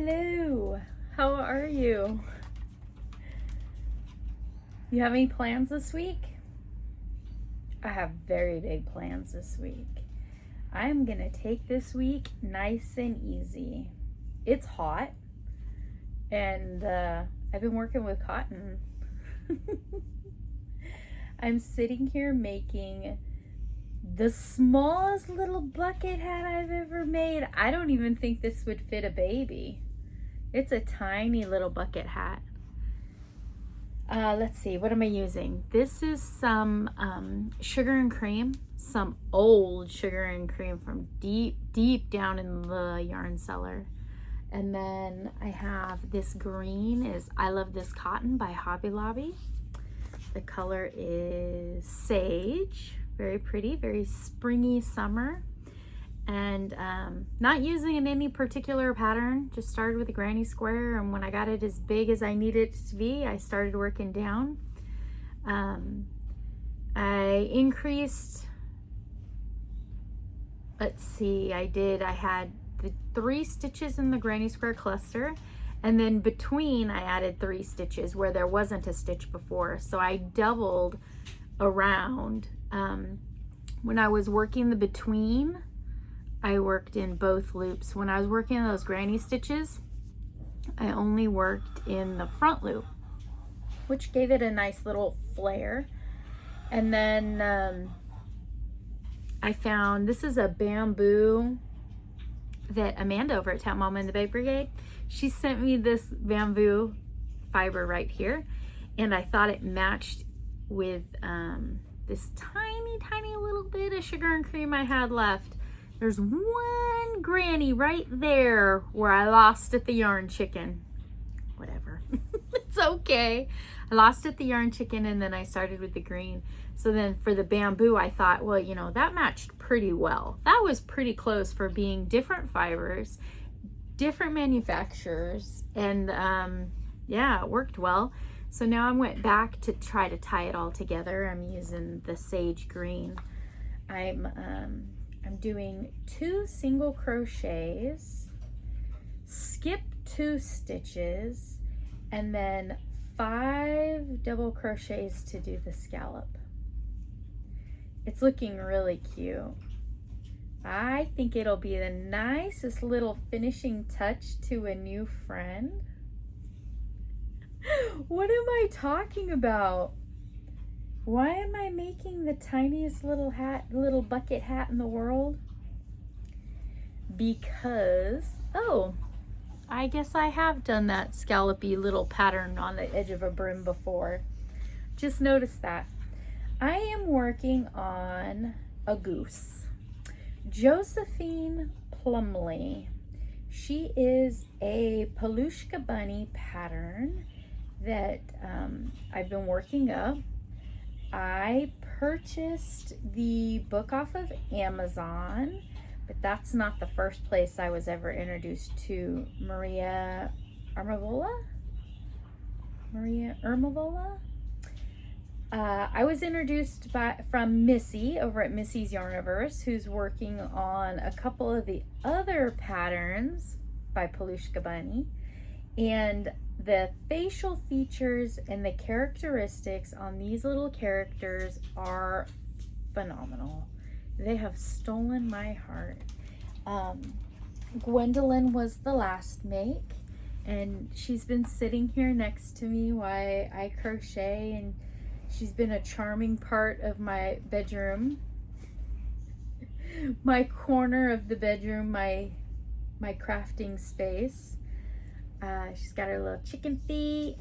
Hello, how are you? You have any plans this week? I have very big plans this week. I'm gonna take this week nice and easy. It's hot and I've been working with cotton. I'm sitting here making the smallest little bucket hat I've ever made. I don't even think this would fit a baby. It's a tiny little bucket hat. Let's see, what am I using? This is some sugar and cream, some old sugar and cream from deep down in the yarn cellar. And then I have this green is I Love This Cotton by Hobby Lobby. The color is Sage. Very pretty, very springy summer. And not using in any particular pattern, just started with a granny square, and when I got it as big as I needed it to be, I started working down. I increased, let's see, I had the 3 stitches in the granny square cluster, and then between I added 3 stitches where there wasn't a stitch before, so I doubled around. When I was working the between, I worked in both loops. When I was working those granny stitches, I only worked in the front loop, which gave it a nice little flare. And then I found, this is a bamboo that Amanda over at Tap Mama and the Babe Brigade, she sent me this bamboo fiber right here, and I thought it matched with this tiny little bit of sugar and cream I had left. There's one granny right there where I lost at the yarn chicken. Whatever, it's okay. I lost at the yarn chicken, and then I started with the green. So then for the bamboo, I thought, well, you know, that matched pretty well. That was pretty close for being different fibers, different manufacturers, and yeah, it worked well. So now I went back to try to tie it all together. I'm using the sage green. I'm doing 2 single crochets, skip 2 stitches, and then 5 double crochets to do the scallop. It's looking really cute. I think it'll be the nicest little finishing touch to a new friend. What am I talking about? Why am I making the tiniest little bucket hat in the world? Because, oh, I guess I have done that scallopy little pattern on the edge of a brim before. Just noticed that. I am working on a goose. Josephine Plumley. She is a Pelushka bunny pattern that I've been working up. I purchased the book off of Amazon, but that's not the first place I was ever introduced to Maria Ermolova. I was introduced from Missy over at Missy's Yarniverse, who's working on a couple of the other patterns by Pelushka Bunny, and the facial features and the characteristics on these little characters are phenomenal. They have stolen my heart. Gwendolyn was the last make, and she's been sitting here next to me while I crochet, and she's been a charming part of my bedroom, my corner of the bedroom, my crafting space. She's got her little chicken feet.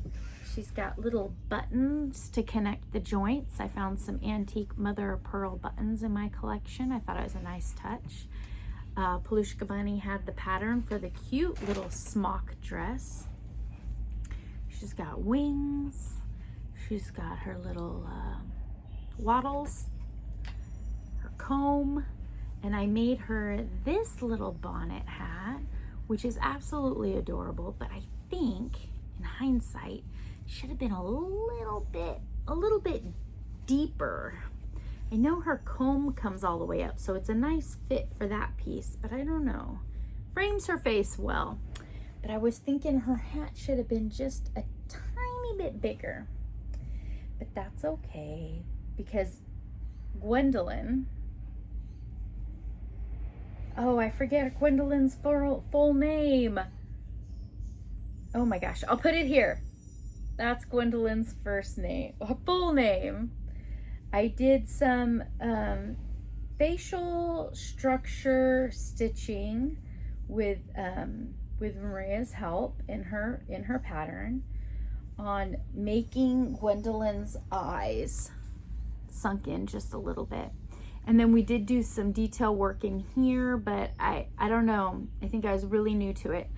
She's got little buttons to connect the joints. I found some antique mother of pearl buttons in my collection. I thought it was a nice touch. Pelushka Bunny had the pattern for the cute little smock dress. She's got wings. She's got her little wattles, her comb, and I made her this little bonnet hat, which is absolutely adorable, but I think in hindsight should have been a little bit deeper. I know her comb comes all the way up, so it's a nice fit for that piece, but I don't know. Frames her face well. But I was thinking her hat should have been just a tiny bit bigger. But that's okay, because Gwendolyn, oh, I forget Gwendolyn's full name. Oh my gosh, I'll put it here. That's Gwendolyn's first name, full name. I did some facial structure stitching with Maria's help in her pattern on making Gwendolyn's eyes sunk in just a little bit. And then we did do some detail work in here, but I don't know. I think I was really new to it.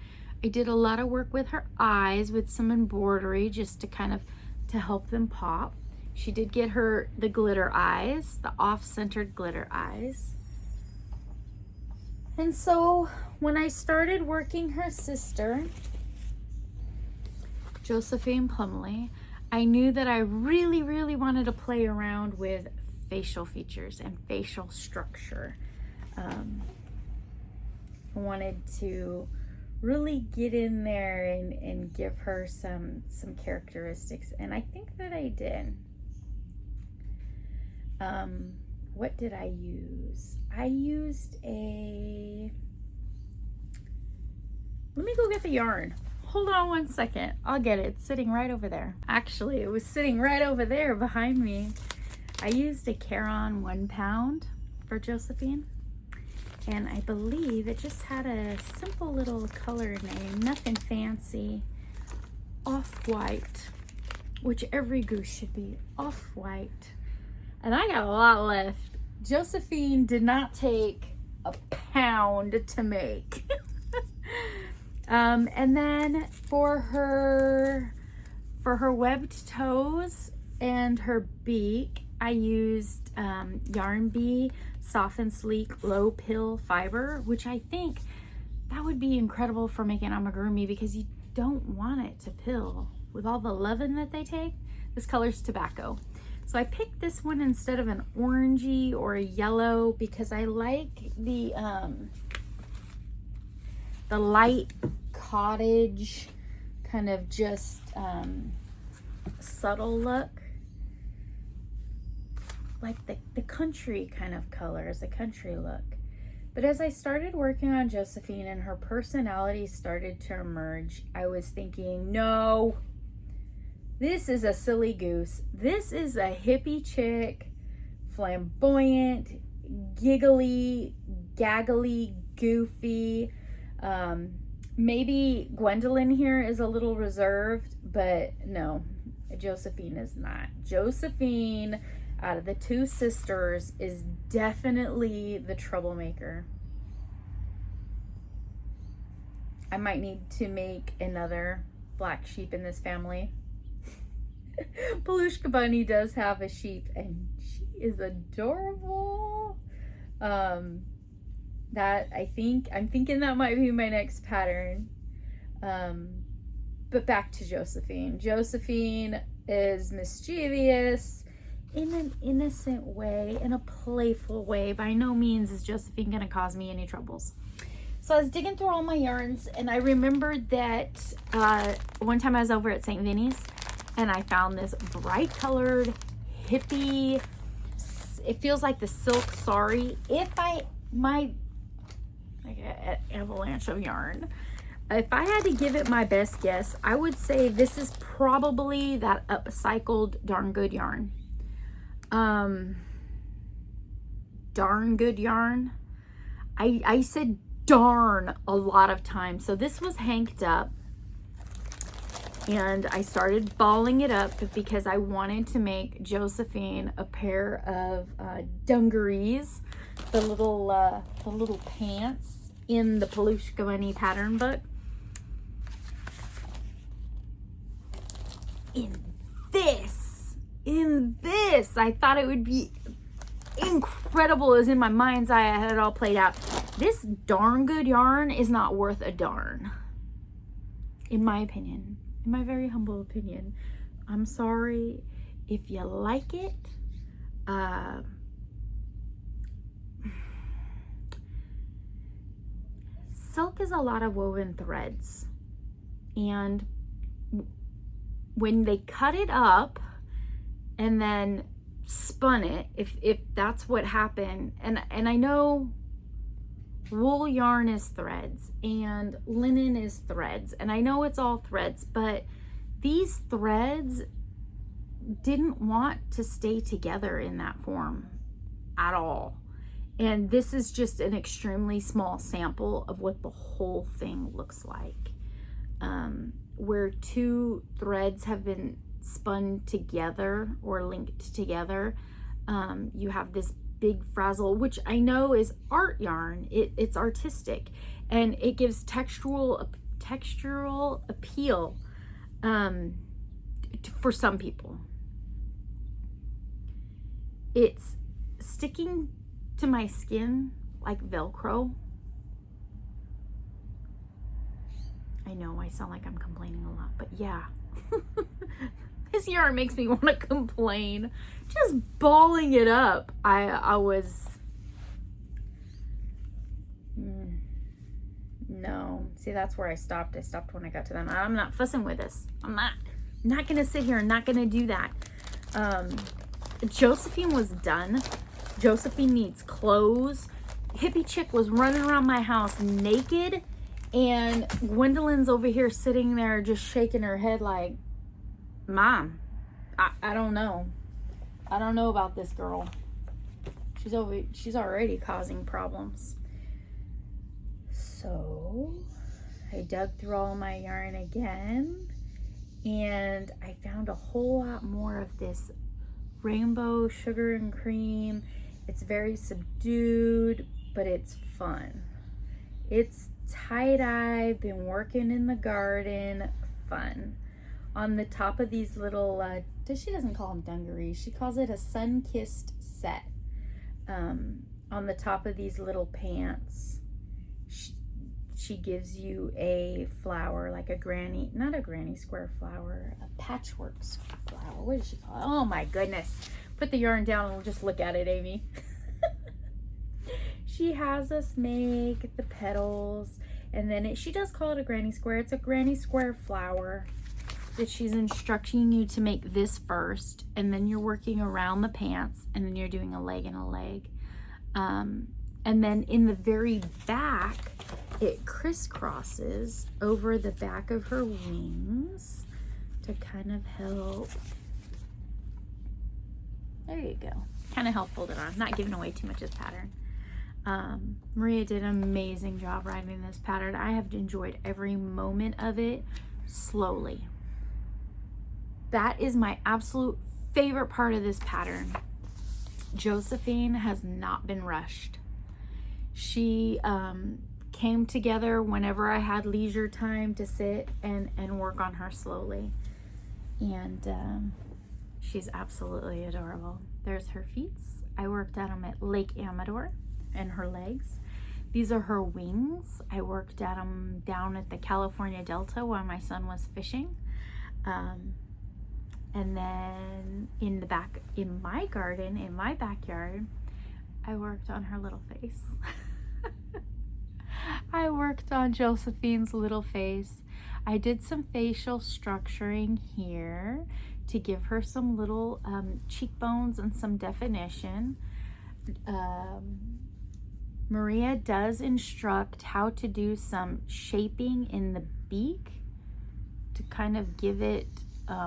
I did a lot of work with her eyes with some embroidery just to kind of to help them pop. She did get the glitter eyes, the off-centered glitter eyes. And so when I started working her sister, Josephine Plumley, I knew that I really, really wanted to play around with facial features and facial structure. I wanted to really get in there and give her some characteristics, and I think that I did. What did I use? I used let me go get the yarn. Hold on one second. I'll get it. It's sitting right over there. Actually, it was sitting right over there behind me. I used a Caron 1 pound for Josephine, and I believe it just had a simple little color name, nothing fancy. Off-white, which every goose should be off-white. And I got a lot left. Josephine did not take a pound to make. And then for her webbed toes and her beak, I used Yarn Bee Soft and Sleek Low Pill Fiber, which I think that would be incredible for making amigurumi because you don't want it to pill. With all the leaven that they take, this color's tobacco. So I picked this one instead of an orangey or a yellow because I like the light cottage kind of just subtle look. Like the country kind of colors, the country look. But as I started working on Josephine and her personality started to emerge, I was thinking, no, this is a silly goose. This is a hippie chick, flamboyant, giggly, gaggly, goofy. Maybe Gwendolyn here is a little reserved, but no, Josephine is not. Josephine, out of the two sisters, is definitely the troublemaker. I might need to make another black sheep in this family. Pelushka Bunny does have a sheep and she is adorable. That I'm thinking that might be my next pattern. But back to Josephine. Josephine is mischievous in an innocent way, in a playful way. By no means is Josephine gonna cause me any troubles. So I was digging through all my yarns and I remembered that one time I was over at St. Vinny's and I found this bright colored hippie, it feels like the silk sari. Like an avalanche of yarn. If I had to give it my best guess, I would say this is probably that upcycled Darn Good yarn. Darn Good yarn. I said darn a lot of times. So this was hanked up and I started balling it up because I wanted to make Josephine a pair of dungarees, the little pants in the Pelushka Bunny pattern book. In this, I thought it would be incredible. As in my mind's eye, I had it all played out. This Darn Good yarn is not worth a darn, in my opinion, in my very humble opinion. I'm sorry if you like it. Silk is a lot of woven threads. And when they cut it up and then spun it, if that's what happened, and I know wool yarn is threads and linen is threads, and I know it's all threads, but these threads didn't want to stay together in that form at all. And this is just an extremely small sample of what the whole thing looks like. Where two threads have been spun together or linked together, you have this big frazzle, which I know is art yarn. It's artistic, and it gives textural appeal for some people. It's sticking to my skin like Velcro. I know I sound like I'm complaining a lot, but yeah. This yarn makes me want to complain. Just balling it up. I was... No. See, that's where I stopped. I stopped when I got to them. I'm not fussing with this. I'm not going to sit here and not going to do that. Josephine was done. Josephine needs clothes. Hippie chick was running around my house naked. And Gwendolyn's over here sitting there just shaking her head like, Mom, I don't know. I don't know about this girl. She's already causing problems. So I dug through all my yarn again, and I found a whole lot more of this rainbow sugar and cream. It's very subdued, but it's fun. It's tie-dye, been working in the garden, fun. On the top of these little, she doesn't call them dungarees, she calls it a sun-kissed set. On the top of these little pants, she gives you a flower, like a granny, not a granny square flower, a patchwork flower. What does she call it? Oh my goodness. Put the yarn down and just look at it, Amy. She has us make the petals, and then she does call it a granny square. It's a granny square flower that she's instructing you to make this first, and then you're working around the pants, and then you're doing a leg and a leg. And then in the very back, it crisscrosses over the back of her wings to kind of help. There you go. Kind of help hold it on. Not giving away too much of this pattern. Maria did an amazing job writing this pattern. I have enjoyed every moment of it slowly. That is my absolute favorite part of this pattern. Josephine has not been rushed. She came together whenever I had leisure time to sit and work on her slowly. And she's absolutely adorable. There's her feet. I worked at them at Lake Amador, and her legs. These are her wings. I worked at them down at the California Delta while my son was fishing. And then in the back, in my garden, in my backyard, I worked on her little face. I worked on Josephine's little face. I did some facial structuring here to give her some little cheekbones and some definition. Maria does instruct how to do some shaping in the beak to kind of give it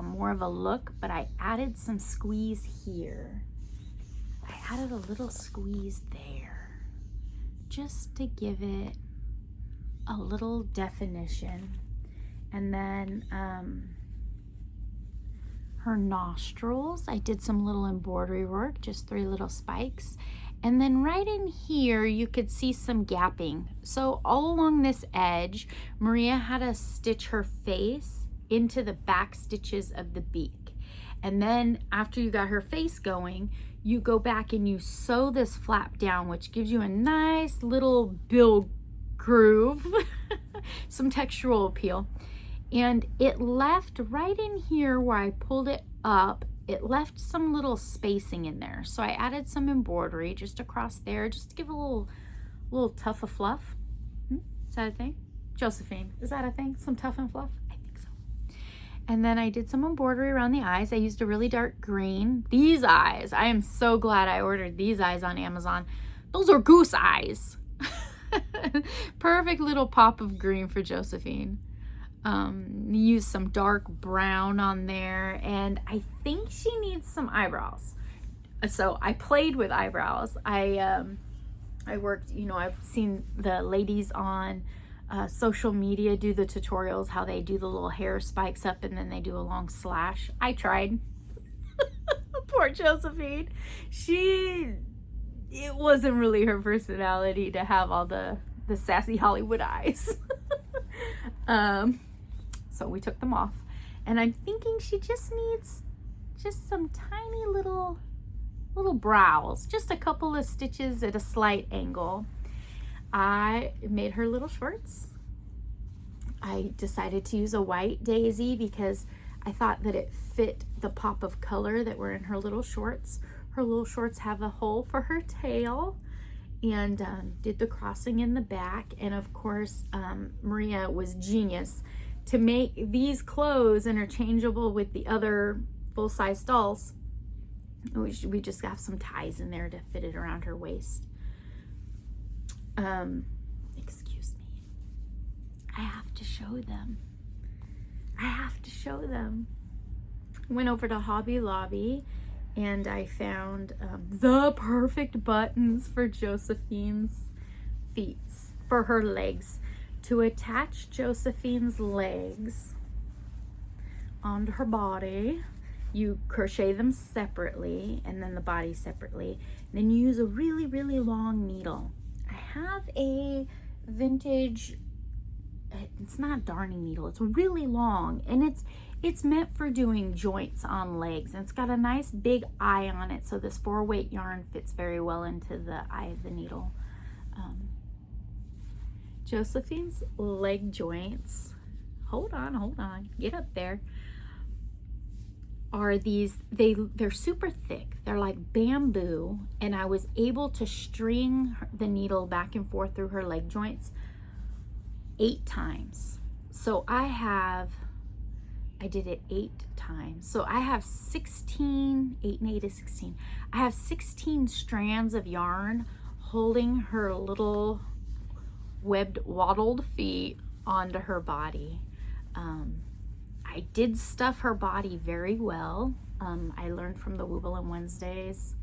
more of a look, but I added some squeeze here. I added a little squeeze there just to give it a little definition. And then her nostrils, I did some little embroidery work, just 3 little spikes. And then right in here, you could see some gapping. So all along this edge, Maria had to stitch her face into the back stitches of the beak. And then after you got her face going, you go back and you sew this flap down, which gives you a nice little bill groove, some textural appeal. And it left right in here where I pulled it up, it left some little spacing in there. So I added some embroidery just across there, just to give a little tuff of fluff. Is that a thing? Josephine, is that a thing? Some tuff and fluff? I And then I did some embroidery around the eyes. I used a really dark green. These eyes, I am so glad I ordered these eyes on Amazon. Those are goose eyes. Perfect little pop of green for Josephine. Use some dark brown on there, and I think she needs some eyebrows. So I played with eyebrows. I worked, you know, I've seen the ladies on social media do the tutorials, how they do the little hair spikes up and then they do a long slash. I tried. Poor Josephine. It wasn't really her personality to have all the sassy Hollywood eyes. So we took them off, and I'm thinking she just needs just some tiny little brows, just a couple of stitches at a slight angle. I made her little shorts. I decided to use a white daisy because I thought that it fit the pop of color that were in her little shorts. Her little shorts have a hole for her tail, and did the crossing in the back. And of course, Maria was genius to make these clothes interchangeable with the other full-size dolls. We just have some ties in there to fit it around her waist. Excuse me. I have to show them. Went over to Hobby Lobby and I found the perfect buttons for Josephine's feet, for her legs. To attach Josephine's legs onto her body, you crochet them separately and then the body separately. And then you use a really, really long needle. I have a vintage, it's not a darning needle, it's really long, and it's meant for doing joints on legs, and it's got a nice big eye on it, so this 4-weight yarn fits very well into the eye of the needle. Josephine's leg joints, hold on, get up there, are these, they're super thick. They're like bamboo, and I was able to string the needle back and forth through her leg joints 8 times. So I did it 8 times. So I have 16, 8 and 8 is 16. I have 16 strands of yarn holding her little webbed waddled feet onto her body. I did stuff her body very well. I learned from the Wooble and Wednesdays.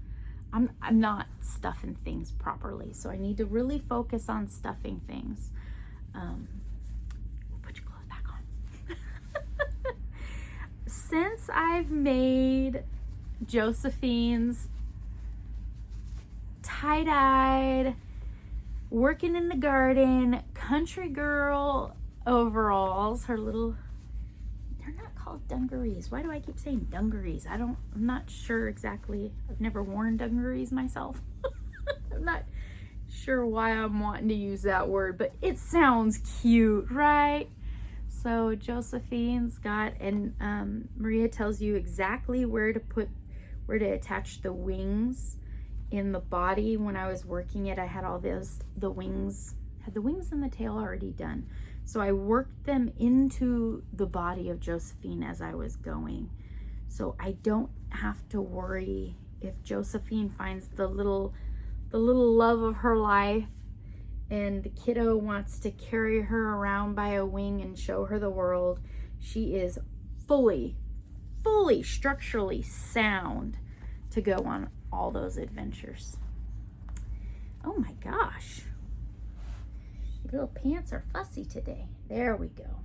I'm not stuffing things properly, so I need to really focus on stuffing things. Put your clothes back on. Since I've made Josephine's tie-dyed, working in the garden, country girl overalls, her little, they're not called dungarees. Why do I keep saying dungarees? I'm not sure exactly. I've never worn dungarees myself. I'm not sure why I'm wanting to use that word, but it sounds cute, right? So Josephine's got, and Maria tells you exactly where to attach the wings in the body. When I was working it, I had all this, the wings and the tail already done. So I worked them into the body of Josephine as I was going. So I don't have to worry if Josephine finds the little love of her life and the kiddo wants to carry her around by a wing and show her the world. She is fully structurally sound to go on all those adventures. Oh my gosh. Your little pants are fussy today. There we go.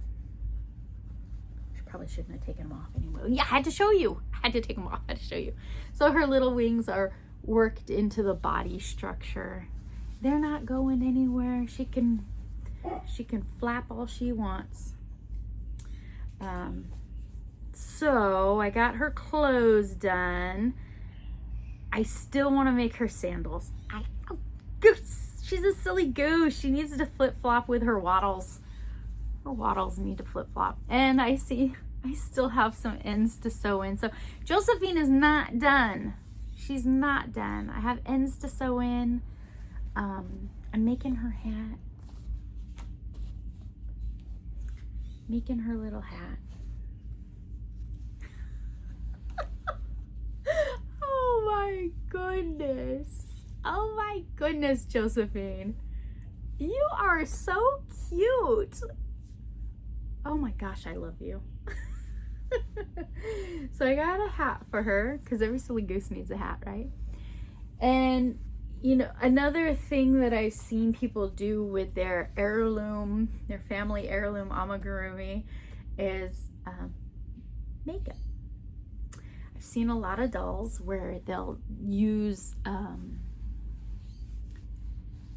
Probably shouldn't have taken them off anyway. Yeah, I had to show you. I had to take them off. I had to show you. So her little wings are worked into the body structure. They're not going anywhere. She can flap all she wants. So I got her clothes done. I still want to make her sandals. Goose. She's a silly goose. She needs to flip-flop with her waddles. Her waddles need to flip-flop. And I still have some ends to sew in. So Josephine is not done. She's not done. I have ends to sew in. I'm making her hat. Making her little hat. goodness. Oh my goodness, Josephine. You are so cute. Oh my gosh, I love you. So I got a hat for her because every silly goose needs a hat, right? And you know, another thing that I've seen people do with their heirloom, their family heirloom amigurumi is makeup. I've seen a lot of dolls where they'll use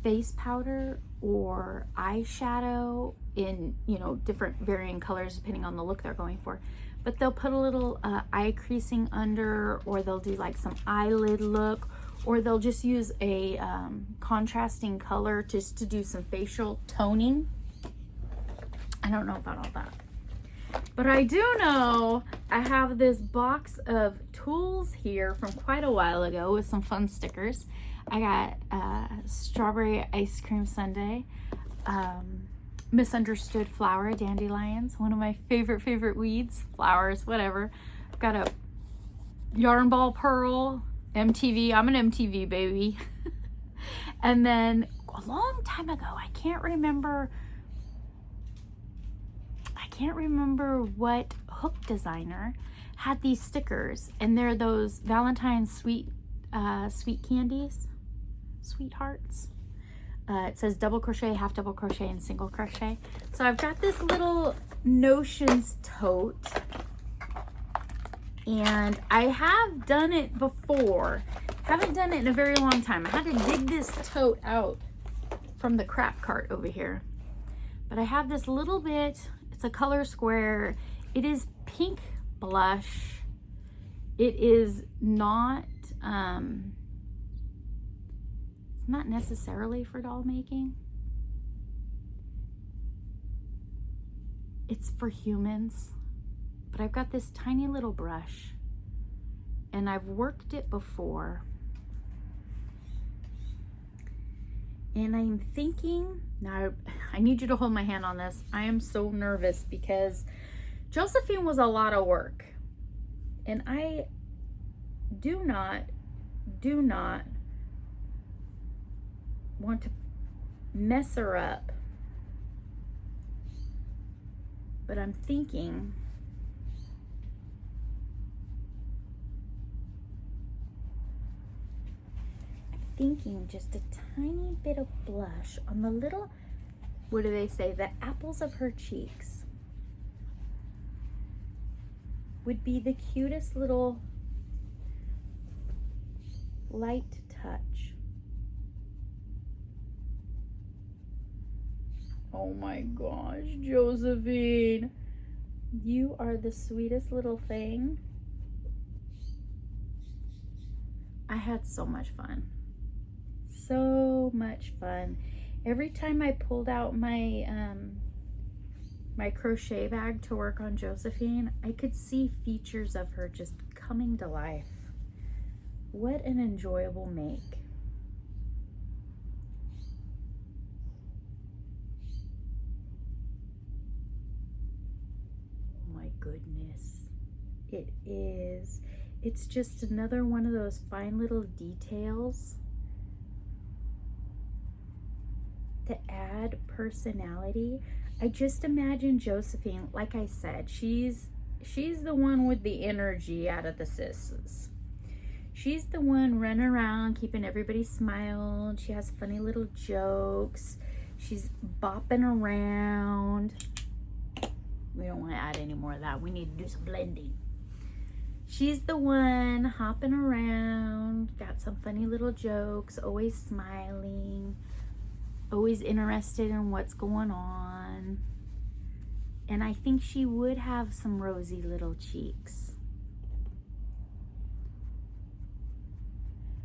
face powder or eyeshadow in, you know, different varying colors depending on the look they're going for. But they'll put a little eye creasing under, or they'll do like some eyelid look, or they'll just use a contrasting color just to do some facial toning. I don't know about all that. But I do know I have this box of tools here from quite a while ago with some fun stickers. I got strawberry ice cream sundae, misunderstood flower, dandelions, one of my favorite weeds, flowers, whatever. I've got a yarn ball pearl, MTV. I'm an MTV baby. And then a long time ago, I can't remember what hook designer had these stickers, and they're those Valentine's sweet candies, sweethearts. It says double crochet, half double crochet, and single crochet. So I've got this little Notions tote, and I have done it before. Haven't done it in a very long time. I had to dig this tote out from the crap cart over here. But I have this little bit. It's a color square. It is pink blush. It is not it's not necessarily for doll making. It's for humans. But I've got this tiny little brush, and I've worked it before. And I'm thinking, now I need you to hold my hand on this. I am so nervous because Josephine was a lot of work. And I do not want to mess her up. But I'm thinking just a tiny bit of blush on the little, what do they say, the apples of her cheeks would be the cutest little light touch. Oh my gosh, Josephine, you are the sweetest little thing. I had so much fun. So much fun. Every time I pulled out my my crochet bag to work on Josephine, I could see features of her just coming to life. What an enjoyable make. Oh my goodness. It is. It's just another one of those fine little details to add personality. I just imagine Josephine, like I said, she's the one with the energy out of the sisters. She's the one running around keeping everybody smile. She has funny little jokes. She's bopping around. We don't want to add any more of that. We need to do some blending. She's the one hopping around, got some funny little jokes, always smiling, always interested in what's going on. And I think she would have some rosy little cheeks.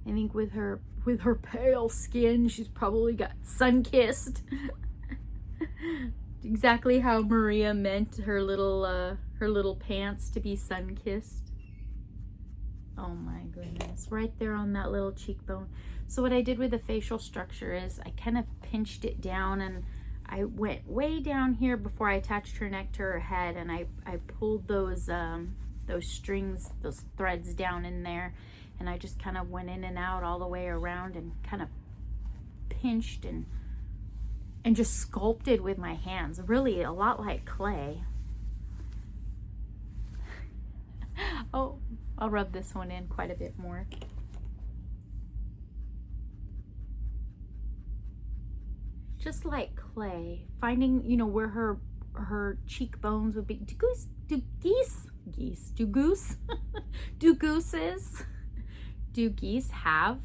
I think with her pale skin, she's probably got sun-kissed. Exactly how Maria meant her little pants to be sun-kissed. Oh my goodness, right there on that little cheekbone. So what I did with the facial structure is I kind of pinched it down, and I went way down here before I attached her neck to her head, and I pulled those strings, those threads down in there, and I just kind of went in and out all the way around and kind of pinched and just sculpted with my hands, really a lot like clay. Oh, I'll rub this one in quite a bit more. Just like clay, finding, you know, where her cheekbones would be. Do geese have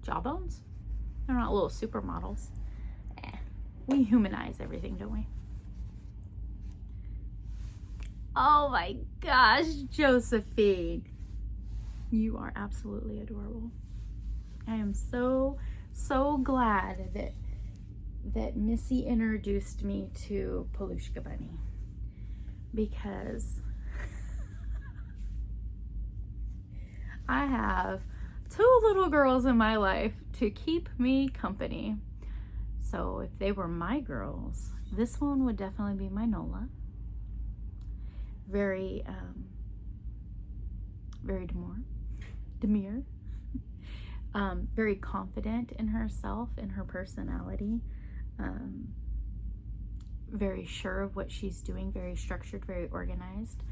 jawbones? They're not little supermodels. We humanize everything, don't we? Oh my gosh, Josephine. You are absolutely adorable. I am so glad that Missy introduced me to Pelushka Bunny, because I have 2 little girls in my life to keep me company. So if they were my girls, this one would definitely be my Nola. Very demure, very confident in herself and her personality, very sure of what she's doing, very structured, very organized.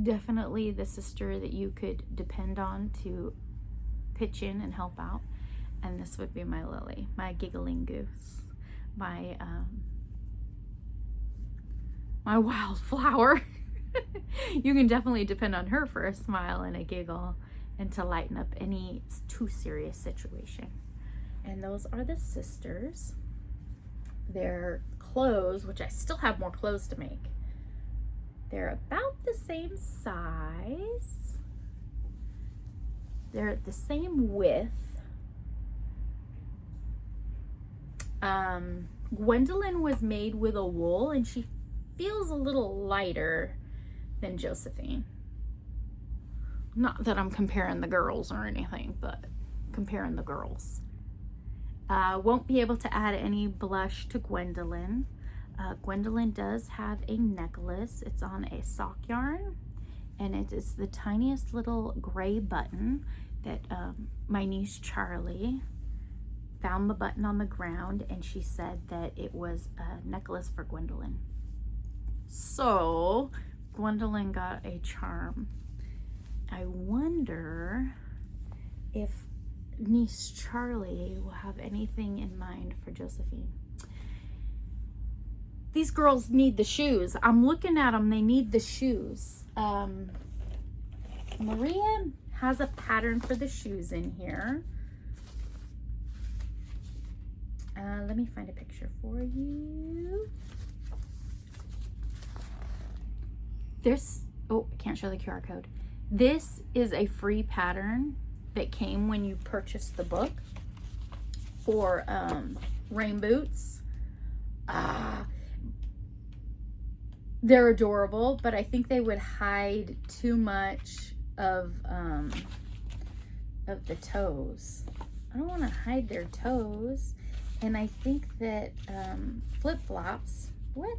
Definitely the sister that you could depend on to pitch in and help out. And this would be my Lily, my giggling goose, my wildflower. You can definitely depend on her for a smile and a giggle and to lighten up any too serious situation. And those are the sisters. Their clothes, which I still have more clothes to make, they're about the same size. They're the same width. Gwendolyn was made with a wool, and she feels a little lighter than Josephine. Not that I'm comparing the girls or anything, but comparing the girls. Won't be able to add any blush to Gwendolyn. Gwendolyn does have a necklace. It's on a sock yarn, and it is the tiniest little gray button that my niece Charlie found the button on the ground, and she said that it was a necklace for Gwendolyn. So Gwendolyn got a charm. I wonder if niece Charlie will have anything in mind for Josephine. These girls need the shoes. I'm looking at them. They need the shoes. Maria has a pattern for the shoes in here. Let me find a picture for you. Oh, I can't show the QR code. This is a free pattern that came when you purchased the book for rain boots. They're adorable, but I think they would hide too much of the toes. I don't want to hide their toes. And I think that flip-flops, where?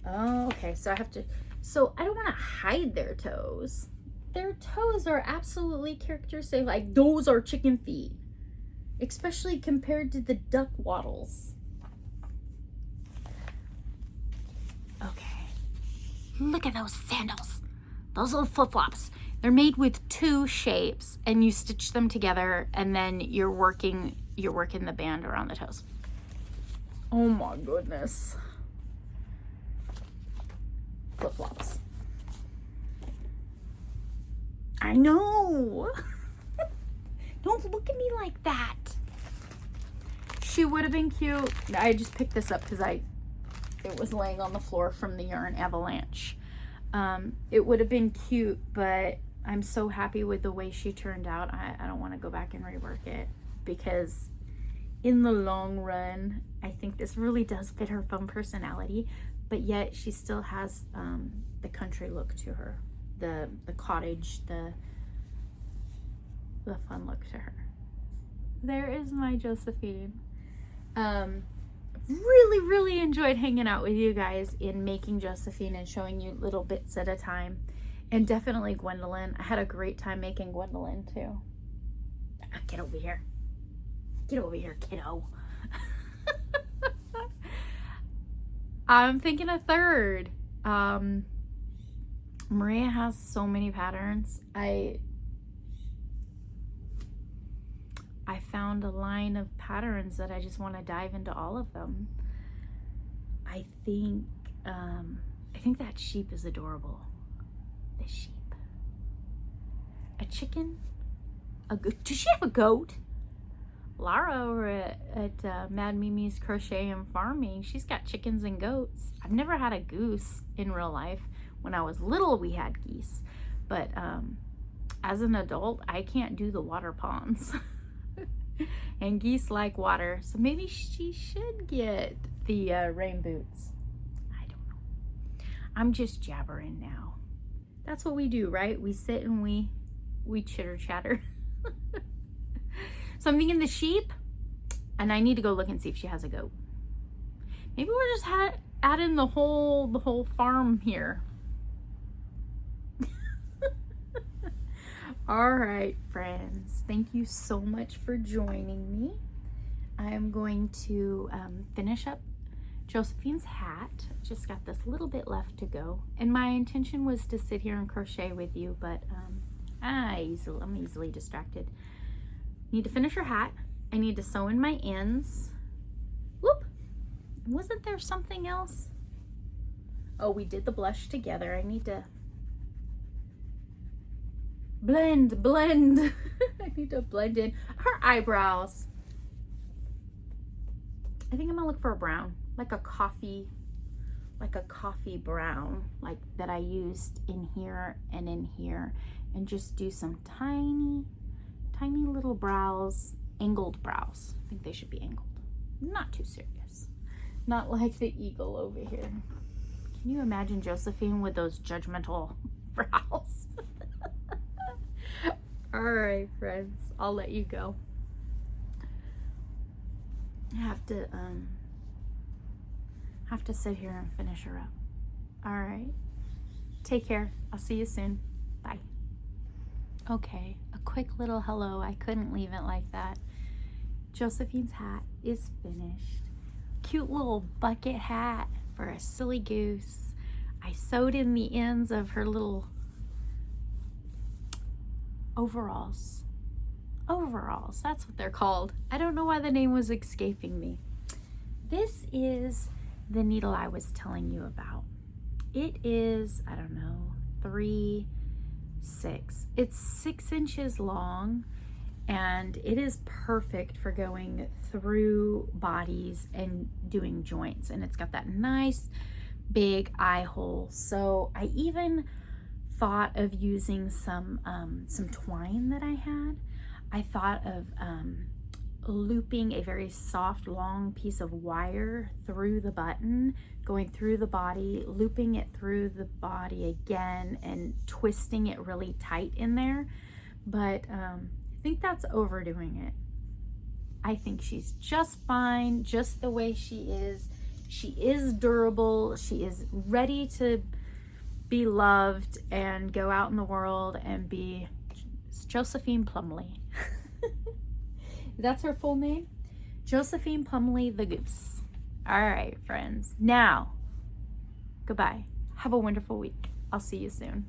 Oh, okay, so I don't want to hide their toes. Their toes are absolutely characteristic, like those are chicken feet, especially compared to the duck waddles. Okay, look at those sandals, those little flip-flops. They're made with 2 shapes, and you stitch them together, and then you're working the band around the toes. Oh my goodness. Flip-flops. I know. Don't look at me like that. She would have been cute. I just picked this up because it was laying on the floor from the yarn avalanche. It would have been cute, but I'm so happy with the way she turned out. I don't want to go back and rework it, because in the long run, I think this really does fit her fun personality, but yet she still has the country look to her, the cottage, the fun look to her. There is my Josephine. Really enjoyed hanging out with you guys in making Josephine and showing you little bits at a time. And definitely Gwendolyn. I had a great time making Gwendolyn too. Get over here. Get over here, kiddo. I'm thinking a third. Maria has so many patterns. I found a line of patterns that I just want to dive into all of them. I think that sheep is adorable. The sheep. A chicken. A goat. Does she have a goat? Lara over at Mad Mimi's Crochet and Farming, she's got chickens and goats. I've never had a goose in real life. When I was little, we had geese. But as an adult, I can't do the water ponds. And geese like water. So maybe she should get the rain boots. I don't know. I'm just jabbering now. That's what we do, right? We sit and we chitter chatter. So I'm thinking the sheep, and I need to go look and see if she has a goat. Maybe we're just adding the whole farm here. All right, friends. Thank you so much for joining me. I'm going to finish up Josephine's hat. Just got this little bit left to go. And my intention was to sit here and crochet with you, but I'm easily distracted. Need to finish her hat. I need to sew in my ends. Whoop! Wasn't there something else? Oh, we did the blush together. I need to blend. I need to blend in her eyebrows. I think I'm gonna look for a brown, like a coffee brown, like that I used in here and in here, and just do some tiny little brows, angled brows. I think they should be angled. Not too serious. Not like the eagle over here. Can you imagine Josephine with those judgmental brows? All right, friends, I'll let you go. I have to sit here and finish her up. All right. Take care. I'll see you soon. Bye. Okay, a quick little hello. I couldn't leave it like that. Josephine's hat is finished. Cute little bucket hat for a silly goose. I sewed in the ends of her little overalls. Overalls, that's what they're called. I don't know why the name was escaping me. This is the needle I was telling you about. It is, I don't know, 3, 6. It's 6 inches long, and it is perfect for going through bodies and doing joints. And it's got that nice big eye hole. So I even thought of using some twine that I had. I thought of looping a very soft, long piece of wire through the button, going through the body, looping it through the body again, and twisting it really tight in there. But I think that's overdoing it. I think she's just fine, just the way she is. She is durable. She is ready to be loved and go out in the world and be Josephine Plumley. That's her full name? Josephine Plumley the goose. All right, friends. Now, goodbye. Have a wonderful week. I'll see you soon.